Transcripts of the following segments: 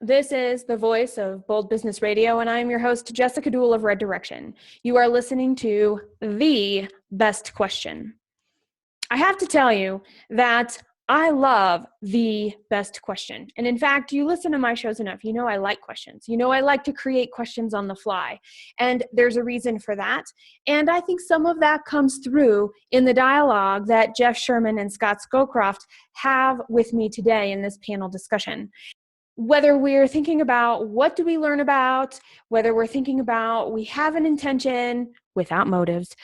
This is the voice of Bold Business Radio, and I'm your host, Jessica Duell of Red Direction. You are listening to The Best Question. I have to tell you that I love The Best Question. And in fact, you listen to my shows enough. You know I like questions. You know I like to create questions on the fly. And there's a reason for that. And I think some of that comes through in the dialogue that Jeff Sherman and Scott Scowcroft have with me today in this panel discussion. Whether we're thinking about what do we learn about, whether we're thinking about we have an intention without motives,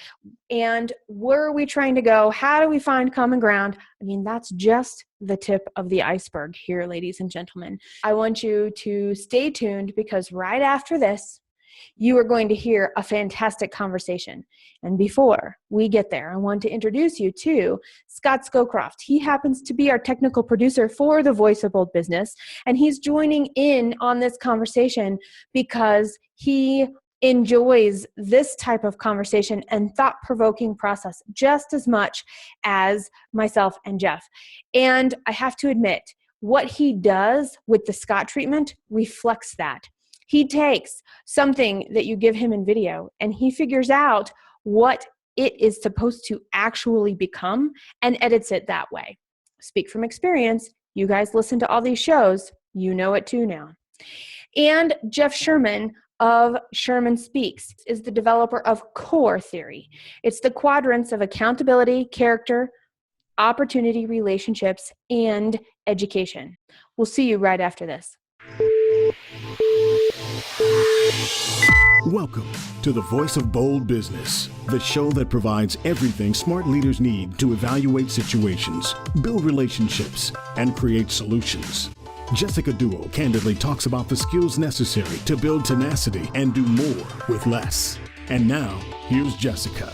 and where are we trying to go, how do we find common ground? I mean, that's just the tip of the iceberg here, ladies and gentlemen. I want you to stay tuned because right after this, you are going to hear a fantastic conversation. And before we get there, I want to introduce you to Scott Scowcroft. He happens to be our technical producer for The Voice of Bold Business, and he's joining in on this conversation because he enjoys this type of conversation and thought-provoking process just as much as myself and Jeff. And I have to admit, what he does with the Scott treatment reflects that. He takes something that you give him in video and he figures out what it is supposed to actually become and edits it that way. Speak from experience. You guys listen to all these shows. You know it too now. And Jeff Sherman of Sherman Speaks is the developer of Core Theory. It's the quadrants of accountability, character, opportunity, relationships, and education. We'll see you right after this. Welcome to The Voice of Bold Business, the show that provides everything smart leaders need to evaluate situations, build relationships, and create solutions. Jessica Duell candidly talks about the skills necessary to build tenacity and do more with less. And now, here's Jessica.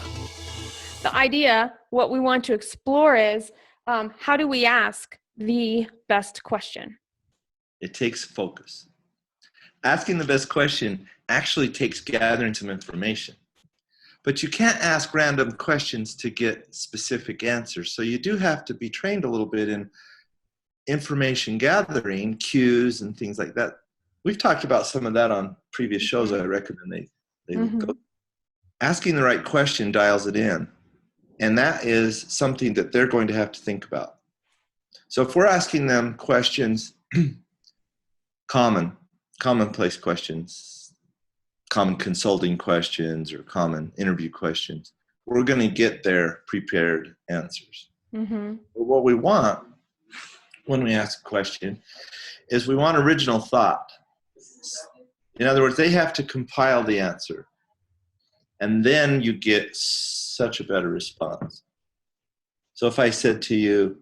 The idea, what we want to explore is, how do we ask the best question? It takes focus. Asking the best question actually takes gathering some information. But you can't ask random questions to get specific answers. So you do have to be trained a little bit in information gathering, cues, and things like that. We've talked about some of that on previous shows. I recommend they go. Asking the right question dials it in. And that is something that they're going to have to think about. So if we're asking them questions, commonplace questions, common consulting questions, or common interview questions, we're going to get their prepared answers. But what we want when we ask a question is we want original thought. In other words, they have to compile the answer. And then you get such a better response. So if I said to you,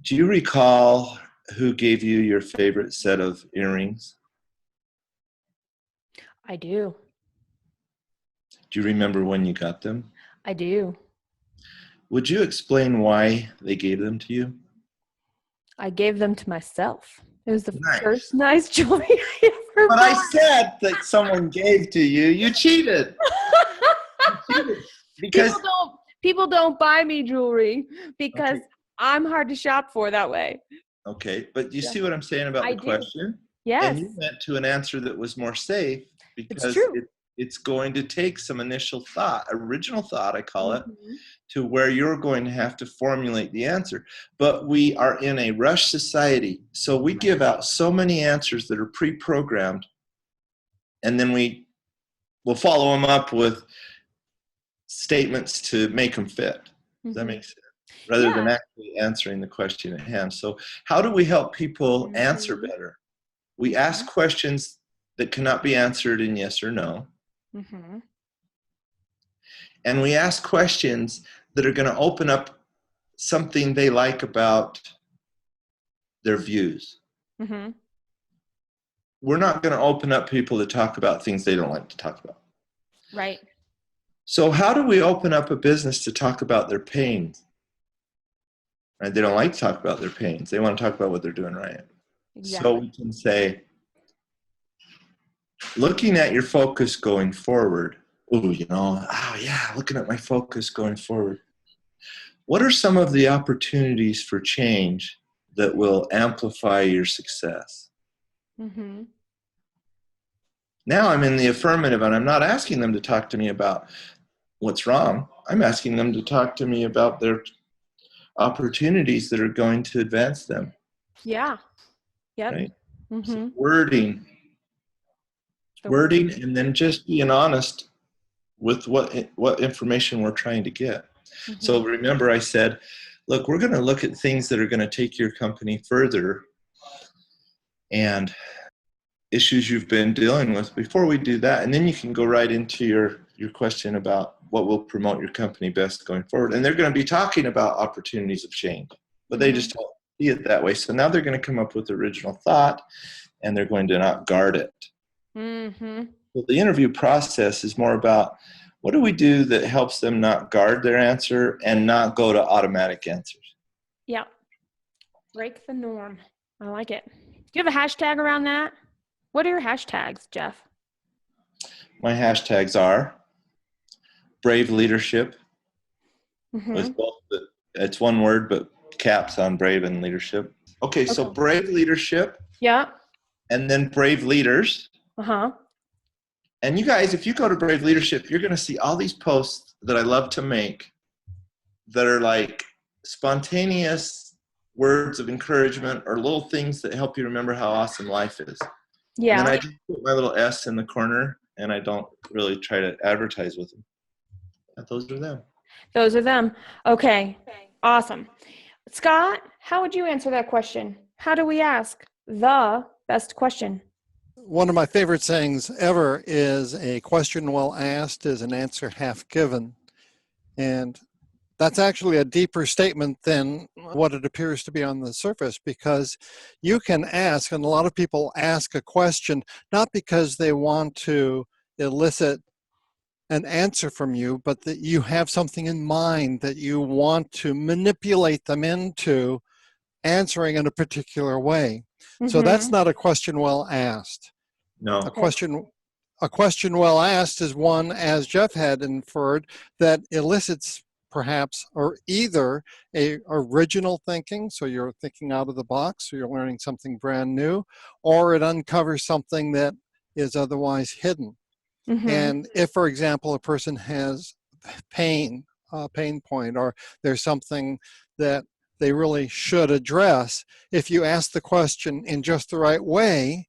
do you recall who gave you your favorite set of earrings? I do. Do you remember when you got them? I do. Would you explain why they gave them to you? I gave them to myself. It was the first nice jewelry I ever But bought. I said that someone gave to you. You cheated. Because people don't buy me jewelry because I'm hard to shop for that way. Okay, but you see what I'm saying about the question? Yes. And you went to an answer that was more safe because it's going to take some initial thought, original thought, I call it, to where you're going to have to formulate the answer. But we are in a rush society, so we give out so many answers that are pre-programmed, and then we'll follow them up with statements to make them fit. Does that make sense? Rather than actually answering the question at hand. So how do we help people answer better? We ask questions that cannot be answered in yes or no. And we ask questions that are going to open up something they like about their views. We're not going to open up people to talk about things they don't like to talk about. Right. So how do we open up a business to talk about their pains? Right? They don't like to talk about their pains. They want to talk about what they're doing right. Exactly. So we can say, looking at your focus going forward, looking at my focus going forward. What are some of the opportunities for change that will amplify your success? Mm-hmm. Now I'm in the affirmative, and I'm not asking them to talk to me about what's wrong. I'm asking them to talk to me about their opportunities that are going to advance them. Yeah. Yep. Right? Mm-hmm. So wording, and then just being honest with what information we're trying to get. Mm-hmm. So remember I said, look, we're going to look at things that are going to take your company further and issues you've been dealing with before we do that. And then you can go right into your question about what will promote your company best going forward. And they're going to be talking about opportunities of change, but they just don't see it that way. So now they're going to come up with original thought, and they're going to not guard it. Mm-hmm. So the interview process is more about what do we do that helps them not guard their answer and not go to automatic answers. Yeah. Break the norm. I like it. Do you have a hashtag around that? What are your hashtags, Jeff? My hashtags are brave leadership. Mm-hmm. With both it's one word, but caps on brave and leadership. Okay, so brave leadership. Yeah. And then brave leaders. Uh-huh. And you guys, if you go to Brave Leadership, you're going to see all these posts that I love to make that are like spontaneous words of encouragement or little things that help you remember how awesome life is. Yeah. And then I just put my little S in the corner, and I don't really try to advertise with them. But those are them. Those are them. Okay. Awesome. Scott, how would you answer that question? How do we ask the best question? One of my favorite sayings ever is a question well asked is an answer half given. And that's actually a deeper statement than what it appears to be on the surface, because you can ask, and a lot of people ask a question not because they want to elicit an answer from you, but that you have something in mind that you want to manipulate them into answering in a particular way. Mm-hmm. So that's not a question well asked. No. A question well asked is one, as Jeff had inferred, that elicits perhaps or either a original thinking, so you're thinking out of the box, so you're learning something brand new, or it uncovers something that is otherwise hidden. Mm-hmm. And if, for example, a person has pain point, or there's something that they really should address, if you ask the question in just the right way,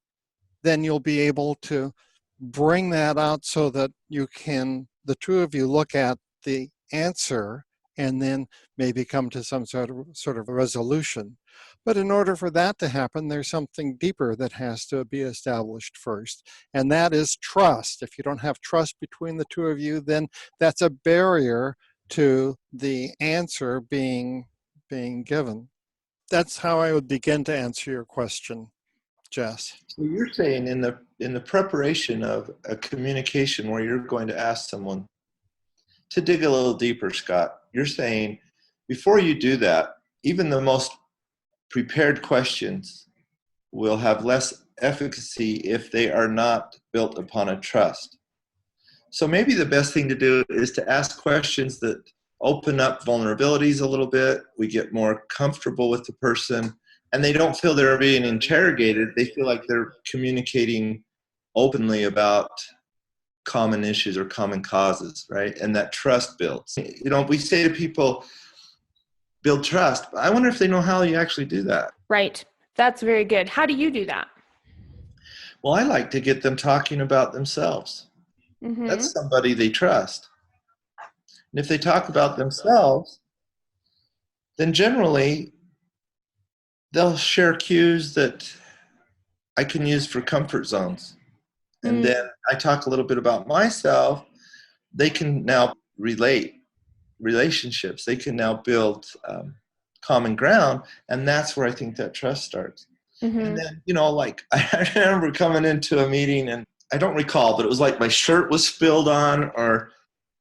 then you'll be able to bring that out so that you can, the two of you, look at the answer and then maybe come to some sort of resolution. But in order for that to happen, there's something deeper that has to be established first, and that is trust. If you don't have trust between the two of you, then that's a barrier to the answer being given. That's how I would begin to answer your question, Jess. So you're saying in the preparation of a communication where you're going to ask someone to dig a little deeper, Scott, you're saying before you do that, even the most prepared questions will have less efficacy if they are not built upon a trust. So maybe the best thing to do is to ask questions that open up vulnerabilities a little bit. We get more comfortable with the person, and they don't feel they're being interrogated. They feel like they're communicating openly about common issues or common causes, right? And that trust builds. You know, we say to people, build trust. But I wonder if they know how you actually do that. Right. That's very good. How do you do that? Well, I like to get them talking about themselves. Mm-hmm. That's somebody they trust. And if they talk about themselves, then generally they'll share cues that I can use for comfort zones. And then I talk a little bit about myself. They can now relate relationships. They can now build common ground. And that's where I think that trust starts. Mm-hmm. And then, you know, like I remember coming into a meeting, and I don't recall, but it was like my shirt was spilled on or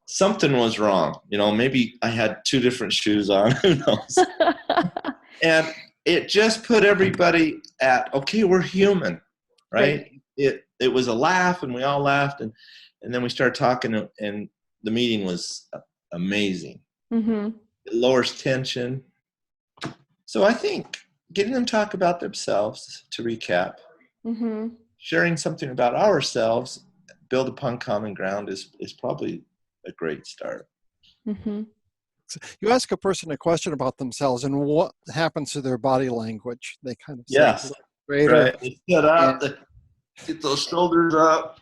something was wrong. You know, maybe I had two different shoes on. Who knows? And it just put everybody at, okay, we're human, right? It was a laugh, and we all laughed, and then we started talking, and the meeting was amazing. Mm-hmm. It lowers tension. So I think getting them to talk about themselves, to recap, Mm-hmm. Sharing something about ourselves, build upon common ground is probably a great start. Mm-hmm. You ask a person a question about themselves, and what happens to their body language? They kind of say, Yes, greater, right. They sit up, and get those shoulders up.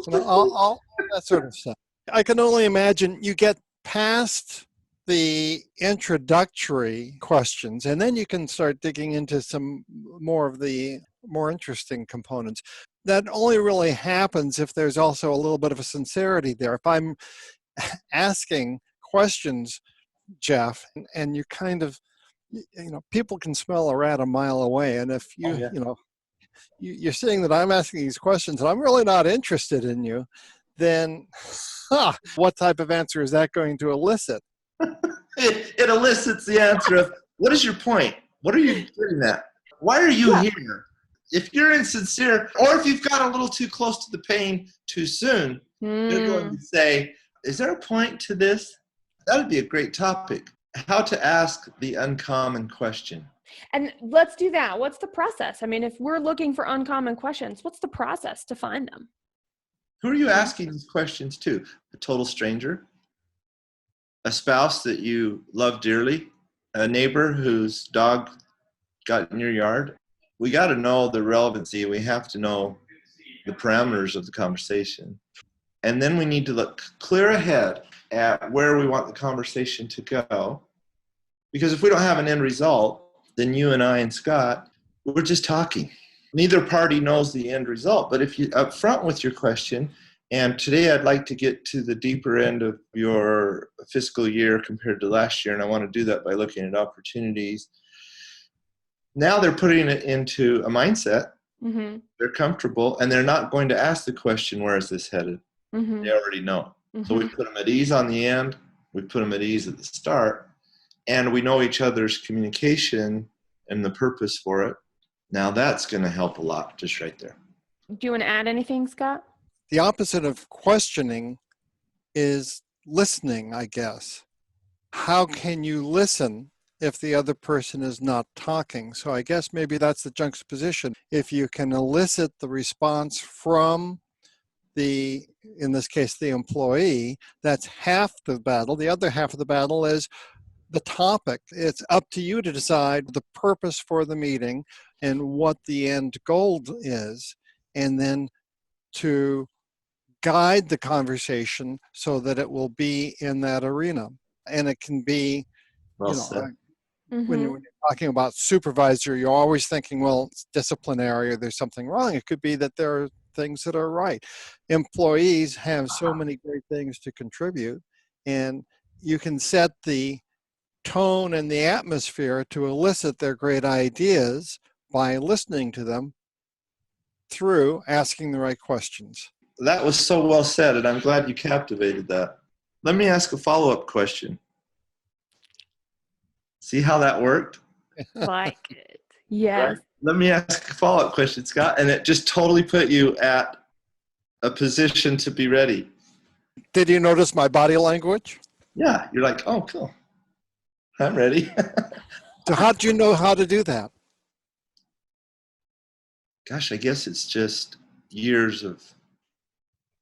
all that sort of stuff. I can only imagine you get past the introductory questions, and then you can start digging into some more of the more interesting components. That only really happens if there's also a little bit of a sincerity there. If I'm asking questions, Jeff, and you kind of, people can smell a rat a mile away, and if you, Oh, yeah. you're seeing that I'm asking these questions and I'm really not interested in you, then what type of answer is that going to elicit? It elicits the answer of, what is your point? What are you getting at? Why are you here? If you're insincere, or if you've got a little too close to the pain too soon, they're going to say, is there a point to this? That would be a great topic. How to ask the uncommon question. And let's do that. What's the process? I mean, if we're looking for uncommon questions, what's the process to find them? Who are you asking these questions to? A total stranger? A spouse that you love dearly? A neighbor whose dog got in your yard? We got to know the relevancy. We have to know the parameters of the conversation. And then we need to look clear ahead at where we want the conversation to go. Because if we don't have an end result, then you and I and Scott, we're just talking. Neither party knows the end result. But if you up front with your question, and today I'd like to get to the deeper end of your fiscal year compared to last year, and I want to do that by looking at opportunities. Now they're putting it into a mindset. Mm-hmm. They're comfortable, and they're not going to ask the question, where is this headed? Mm-hmm. They already know. Mm-hmm. So we put them at ease on the end. We put them at ease at the start. And we know each other's communication and the purpose for it. Now that's going to help a lot just right there. Do you want to add anything, Scott? The opposite of questioning is listening, I guess. How can you listen if the other person is not talking? So I guess maybe that's the juxtaposition. If you can elicit the response from in this case, the employee, that's half the battle. The other half of the battle is the topic. It's up to you to decide the purpose for the meeting and what the end goal is, and then to guide the conversation so that it will be in that arena. And it can be, when you're talking about supervisor, you're always thinking, well, it's disciplinary or there's something wrong. It could be that there are things that are right. Employees have so many great things to contribute, and you can set the tone and the atmosphere to elicit their great ideas by listening to them through asking the right questions. That was so well said, and I'm glad you captivated that. Let me ask a follow-up question. See how that worked? Like it. Yes. Right? Let me ask a follow-up question, Scott, and it just totally put you at a position to be ready. Did you notice my body language? Yeah, you're like, oh, cool. I'm ready. So how do you know how to do that? Gosh, I guess it's just years of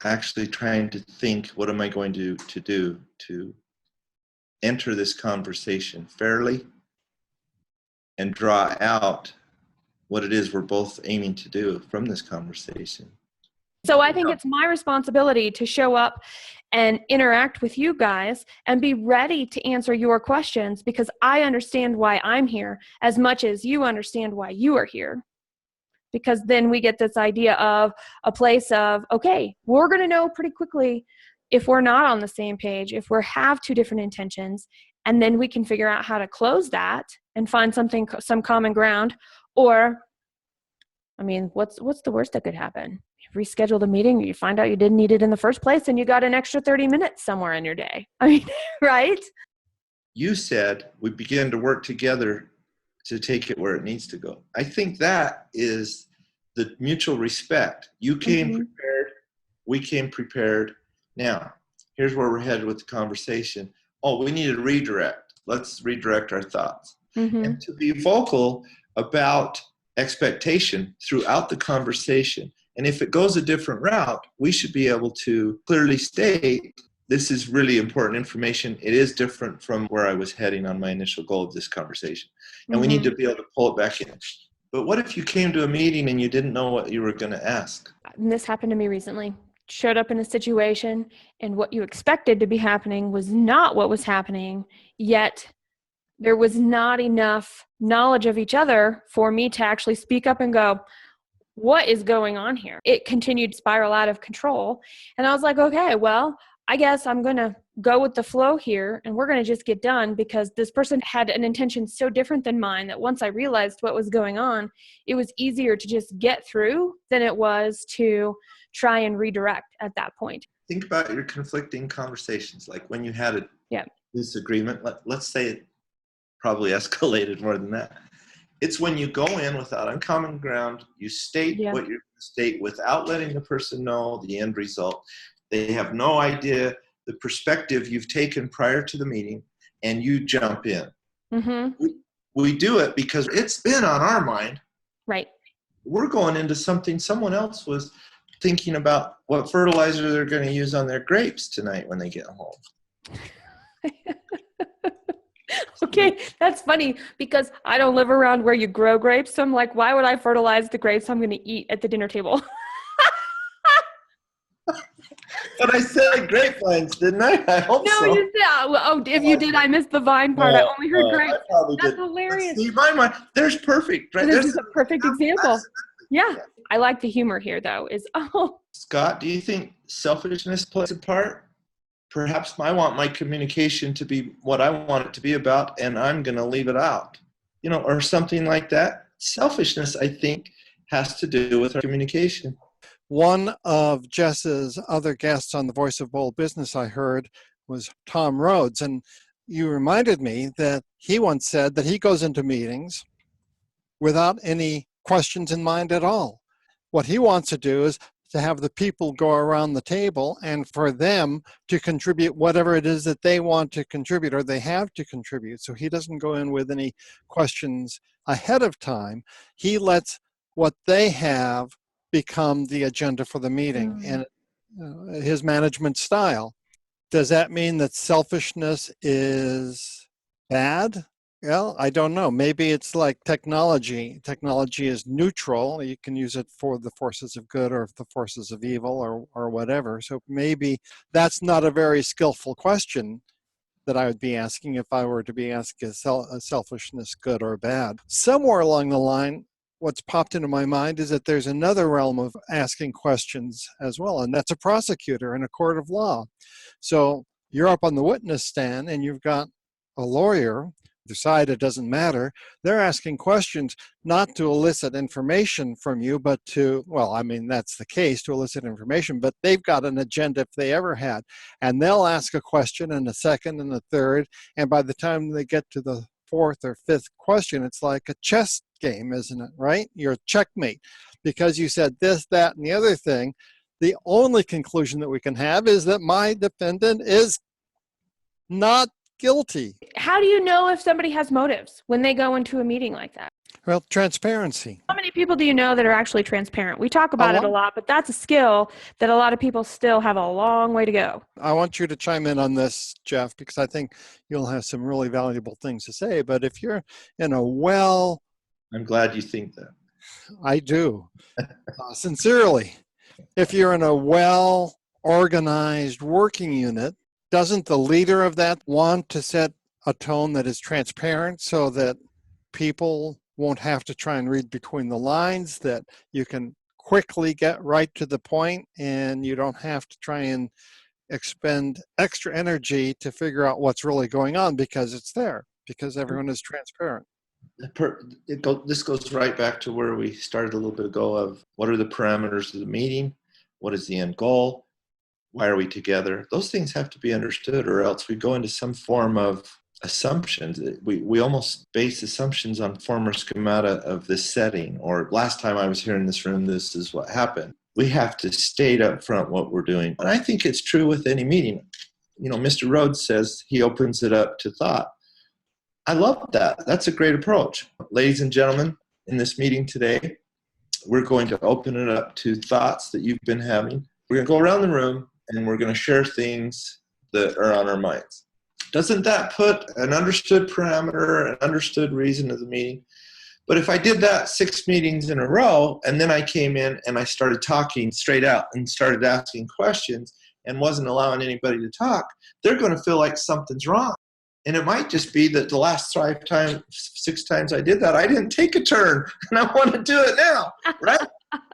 actually trying to think, what am I going to do to enter this conversation fairly and draw out what it is we're both aiming to do from this conversation. So I think it's my responsibility to show up and interact with you guys and be ready to answer your questions, because I understand why I'm here as much as you understand why you are here. Because then we get this idea of a place of, okay, we're going to know pretty quickly if we're not on the same page, if we have two different intentions, and then we can figure out how to close that and find some common ground. Or, I mean, what's the worst that could happen? You rescheduled a meeting, you find out you didn't need it in the first place, and you got an extra 30 minutes somewhere in your day. I mean, right? You said we begin to work together to take it where it needs to go. I think that is the mutual respect. You came prepared, we came prepared. Now, here's where we're headed with the conversation. Oh, we need to redirect. Let's redirect our thoughts. And to be vocal about expectation throughout the conversation. And if it goes a different route, we should be able to clearly state, this is really important information. It is different from where I was heading on my initial goal of this conversation. And we need to be able to pull it back in. But what if you came to a meeting and you didn't know what you were going to ask? And this happened to me recently. Showed up in a situation and what you expected to be happening was not what was happening, yet there was not enough knowledge of each other for me to actually speak up and go, what is going on here? It continued to spiral out of control. And I was like, okay, well, I guess I'm going to go with the flow here and we're going to just get done, because this person had an intention so different than mine that once I realized what was going on, it was easier to just get through than it was to try and redirect at that point. Think about your conflicting conversations, like when you had a disagreement. Let's say it probably escalated more than that. It's when you go in without uncommon ground, you state what you're going to state without letting the person know the end result. They have no idea the perspective you've taken prior to the meeting, and you jump in. We do it because it's been on our mind. Right. We're going into something someone else was thinking about, what fertilizer they're going to use on their grapes tonight when they get home. Okay, that's funny because I don't live around where you grow grapes. So I'm like, why would I fertilize the grapes I'm going to eat at the dinner table? But I said grapevines, didn't I? I hope so. No, you said, oh, if you did, I missed the vine part. I only heard grapes. That's did. hilarious. See, there's perfect. Right? This is a perfect example. Yeah. I like the humor here, though, Scott, do you think selfishness plays a part? Perhaps I want my communication to be what I want it to be about, and I'm going to leave it out, or something like that. Selfishness, I think, has to do with our communication. One of Jess's other guests on The Voice of Bold Business I heard was Tom Rhodes, and you reminded me that he once said that he goes into meetings without any questions in mind at all. What he wants to do is to have the people go around the table and for them to contribute whatever it is that they want to contribute or they have to contribute. So he doesn't go in with any questions ahead of time. He lets what they have become the agenda for the meeting and his management style. Does that mean that selfishness is bad? Well, I don't know. Maybe it's like technology. Technology is neutral. You can use it for the forces of good or the forces of evil or whatever. So maybe that's not a very skillful question that I would be asking if I were to be asking is selfishness good or bad. Somewhere along the line, what's popped into my mind is that there's another realm of asking questions as well, and that's a prosecutor in a court of law. So you're up on the witness stand and you've got a lawyer, the side, it doesn't matter. They're asking questions not to elicit information from you, but to, well, I mean, that's the case, to elicit information, but they've got an agenda if they ever had. And they'll ask a question and a second and a third, and by the time they get to the fourth or fifth question, it's like a chess game, isn't it, right? You're checkmate. Because you said this, that, and the other thing, the only conclusion that we can have is that my defendant is not guilty. How do you know if somebody has motives when they go into a meeting like that? Well, transparency. How many people do you know that are actually transparent? We talk about it a lot, but that's a skill that a lot of people still have a long way to go. I want you to chime in on this, Jeff, because I think you'll have some really valuable things to say. But if you're in a I'm glad you think that. I do. Sincerely. If you're in a well-organized working unit, doesn't the leader of that want to set a tone that is transparent so that people won't have to try and read between the lines, that you can quickly get right to the point and you don't have to try and expend extra energy to figure out what's really going on because it's there, because everyone is transparent? This goes right back to where we started a little bit ago of what are the parameters of the meeting? What is the end goal? Why are we together? Those things have to be understood, or else we go into some form of assumptions. We almost base assumptions on former schemata of this setting, or last time I was here in this room, this is what happened. We have to state up front what we're doing. And I think it's true with any meeting. Mr. Rhodes says he opens it up to thought. I love that. That's a great approach. Ladies and gentlemen, in this meeting today, we're going to open it up to thoughts that you've been having. We're going to go around the room and we're going to share things that are on our minds. Doesn't that put an understood parameter, an understood reason of the meeting? But if I did that 6 meetings in a row, and then I came in and I started talking straight out and started asking questions and wasn't allowing anybody to talk, they're going to feel like something's wrong. And it might just be that the last 6 times I did that, I didn't take a turn, and I want to do it now, right?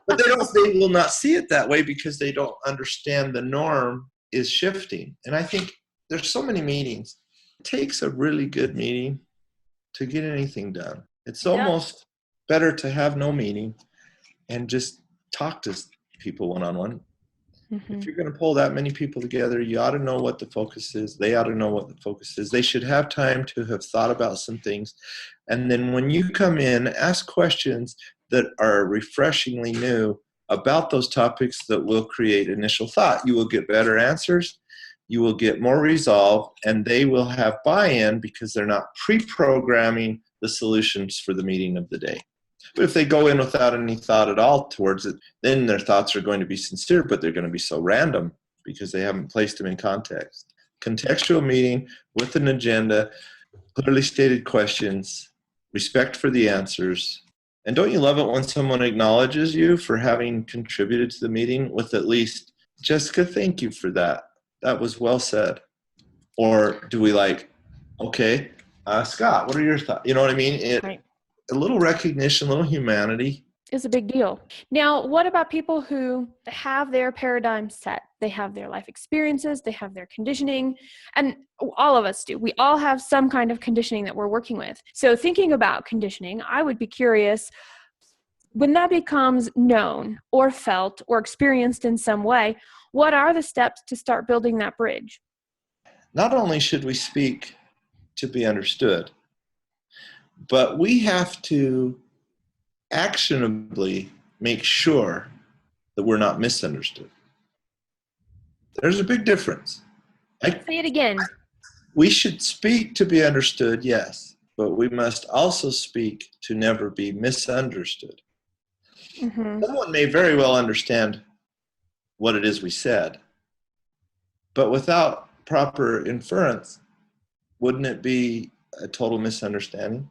But they will not see it that way because they don't understand the norm is shifting. And I think there's so many meetings. It takes a really good meeting to get anything done. It's almost better to have no meeting and just talk to people one-on-one. Mm-hmm. If you're going to pull that many people together, you ought to know what the focus is. They ought to know what the focus is. They should have time to have thought about some things. And then when you come in, ask questions that are refreshingly new about those topics that will create initial thought. You will get better answers. You will get more resolve, and they will have buy-in because they're not pre-programming the solutions for the meeting of the day. But if they go in without any thought at all towards it, then their thoughts are going to be sincere, but they're going to be so random because they haven't placed them in context. Contextual meeting with an agenda, clearly stated questions, respect for the answers. And don't you love it when someone acknowledges you for having contributed to the meeting with at least, Jessica, thank you for that. That was well said. Or do we okay, Scott, what are your thoughts? You know what I mean? Right. A little recognition, a little humanity is a big deal. Now, what about people who have their paradigm set? They have their life experiences, they have their conditioning, and all of us do. We all have some kind of conditioning that we're working with. So thinking about conditioning, I would be curious, when that becomes known or felt or experienced in some way, what are the steps to start building that bridge? Not only should we speak to be understood, but we have to actionably make sure that we're not misunderstood. There's a big difference. Say it again. We should speak to be understood, yes, but we must also speak to never be misunderstood. Mm-hmm. Someone may very well understand what it is we said, but without proper inference, wouldn't it be a total misunderstanding?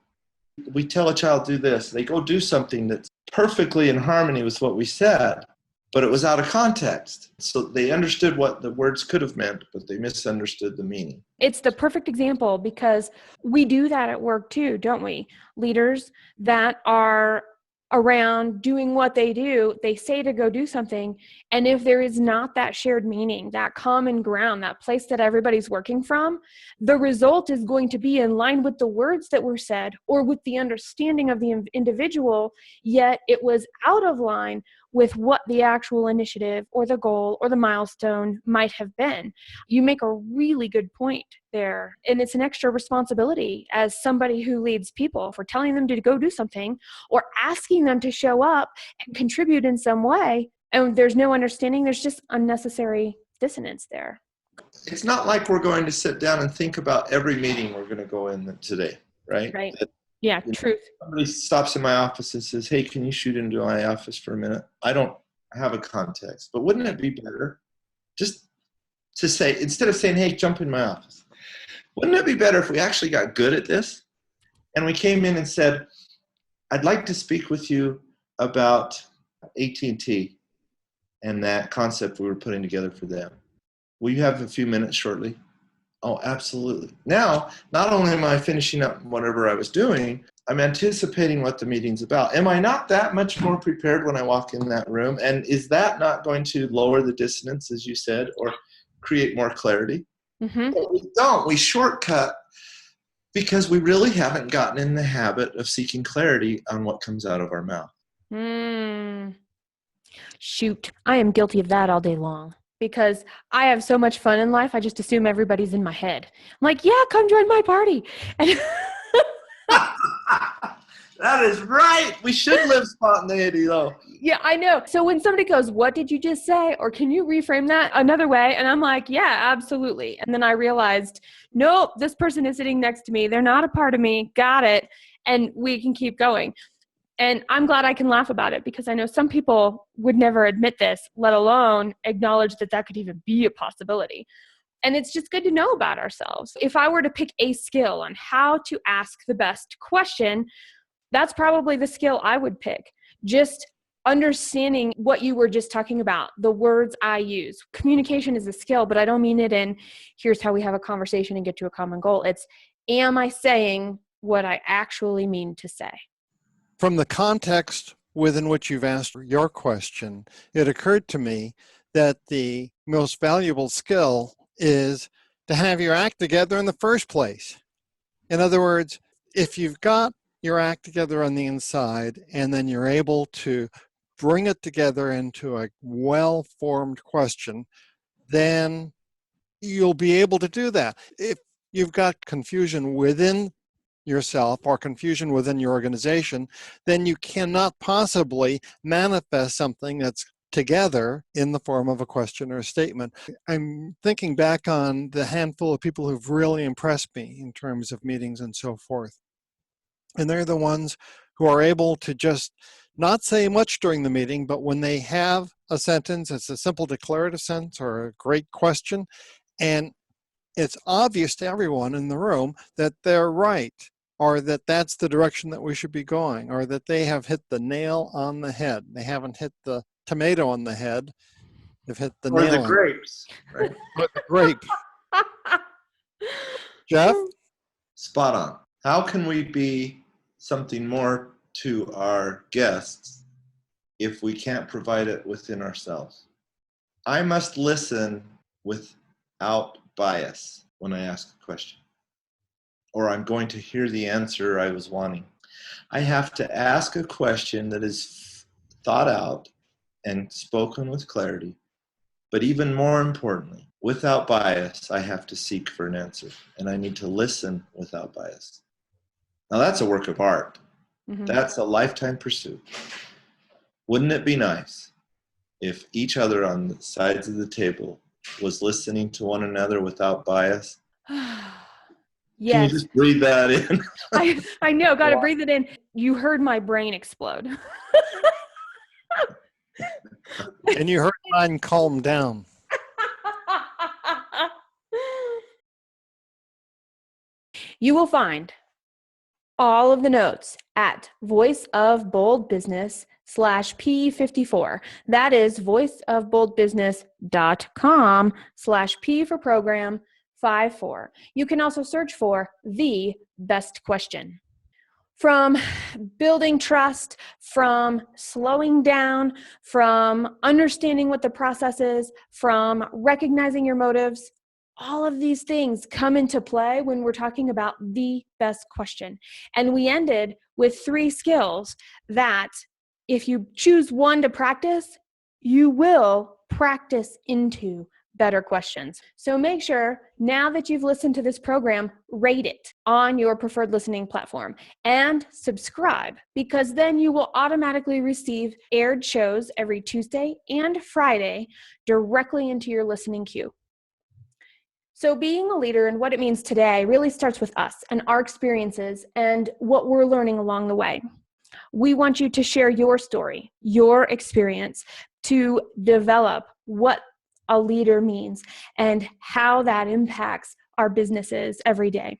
We tell a child, do this. They go do something that's perfectly in harmony with what we said, but it was out of context. So they understood what the words could have meant, but they misunderstood the meaning. It's the perfect example because we do that at work too, don't we? Leaders that are around doing what they do, they say to go do something. And if there is not that shared meaning, that common ground, that place that everybody's working from, the result is going to be in line with the words that were said or with the understanding of the individual, yet it was out of line with what the actual initiative or the goal or the milestone might have been. You make a really good point there. And it's an extra responsibility as somebody who leads people for telling them to go do something or asking them to show up and contribute in some way. And there's no understanding. There's just unnecessary dissonance there. It's not like we're going to sit down and think about every meeting we're going to go in today, right? Right. Yeah, truth. Somebody stops in my office and says, hey, can you shoot into my office for a minute? I don't have a context, but wouldn't it be better just to say, instead of saying, hey, jump in my office, wouldn't it be better if we actually got good at this and we came in and said, I'd like to speak with you about AT&T and that concept we were putting together for them. Will you have a few minutes shortly? Oh, absolutely. Now, not only am I finishing up whatever I was doing, I'm anticipating what the meeting's about. Am I not that much more prepared when I walk in that room? And is that not going to lower the dissonance, as you said, or create more clarity? Mm-hmm. But we don't. We shortcut because we really haven't gotten in the habit of seeking clarity on what comes out of our mouth. Shoot, I am guilty of that all day long. Because I have so much fun in life, I just assume everybody's in my head. I'm like, yeah, come join my party. And that is right. We should live spontaneity, though. Yeah, I know. So when somebody goes, what did you just say? Or can you reframe that another way? And I'm like, yeah, absolutely. And then I realized, nope, this person is sitting next to me. They're not a part of me. Got it. And we can keep going. And I'm glad I can laugh about it because I know some people would never admit this, let alone acknowledge that that could even be a possibility. And it's just good to know about ourselves. If I were to pick a skill on how to ask the best question, that's probably the skill I would pick. Just understanding what you were just talking about, the words I use. Communication is a skill, but I don't mean it in here's how we have a conversation and get to a common goal. It's, am I saying what I actually mean to say? From the context within which you've asked your question, it occurred to me that the most valuable skill is to have your act together in the first place. In other words, if you've got your act together on the inside and then you're able to bring it together into a well-formed question, then you'll be able to do that. If you've got confusion within yourself or confusion within your organization, then you cannot possibly manifest something that's together in the form of a question or a statement. I'm thinking back on the handful of people who've really impressed me in terms of meetings and so forth. And they're the ones who are able to just not say much during the meeting, but when they have a sentence, it's a simple declarative sentence or a great question, and it's obvious to everyone in the room that they're right, or that that's the direction that we should be going, or that they have hit the nail on the head. They haven't hit the tomato on the head. They've hit the nail on the grapes, right? Or the grape. Jeff? Spot on. How can we be something more to our guests if we can't provide it within ourselves? I must listen without bias when I ask a question, or I'm going to hear the answer I was wanting. I have to ask a question that is thought out and spoken with clarity, but even more importantly, without bias, I have to seek for an answer, and I need to listen without bias. Now that's a work of art. Mm-hmm. That's a lifetime pursuit. Wouldn't it be nice if each other on the sides of the table was listening to one another without bias? Yes. Can you just breathe that in? I know, got to breathe it in. You heard my brain explode. And you heard mine calm down. You will find all of the notes at voiceofboldbusiness/P54. That is voiceofboldbusiness.com/P for program 54. You can also search for the best question. From building trust, from slowing down, from understanding what the process is, from recognizing your motives, all of these things come into play when we're talking about the best question. And we ended with 3 skills that if you choose one to practice, you will practice into better questions. So make sure now that you've listened to this program, rate it on your preferred listening platform and subscribe, because then you will automatically receive aired shows every Tuesday and Friday directly into your listening queue. So being a leader and what it means today really starts with us and our experiences and what we're learning along the way. We want you to share your story, your experience, to develop what a leader means and how that impacts our businesses every day.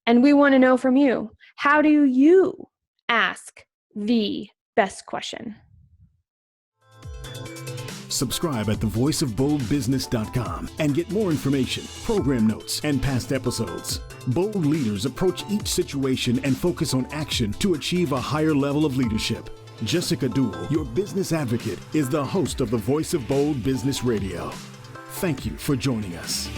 And we want to know from you, how do you ask the best question? Subscribe at thevoiceofboldbusiness.com and get more information, program notes, and past episodes. Bold leaders approach each situation and focus on action to achieve a higher level of leadership. Jessica Duell, your business advocate, is the host of the Voice of Bold Business Radio. Thank you for joining us.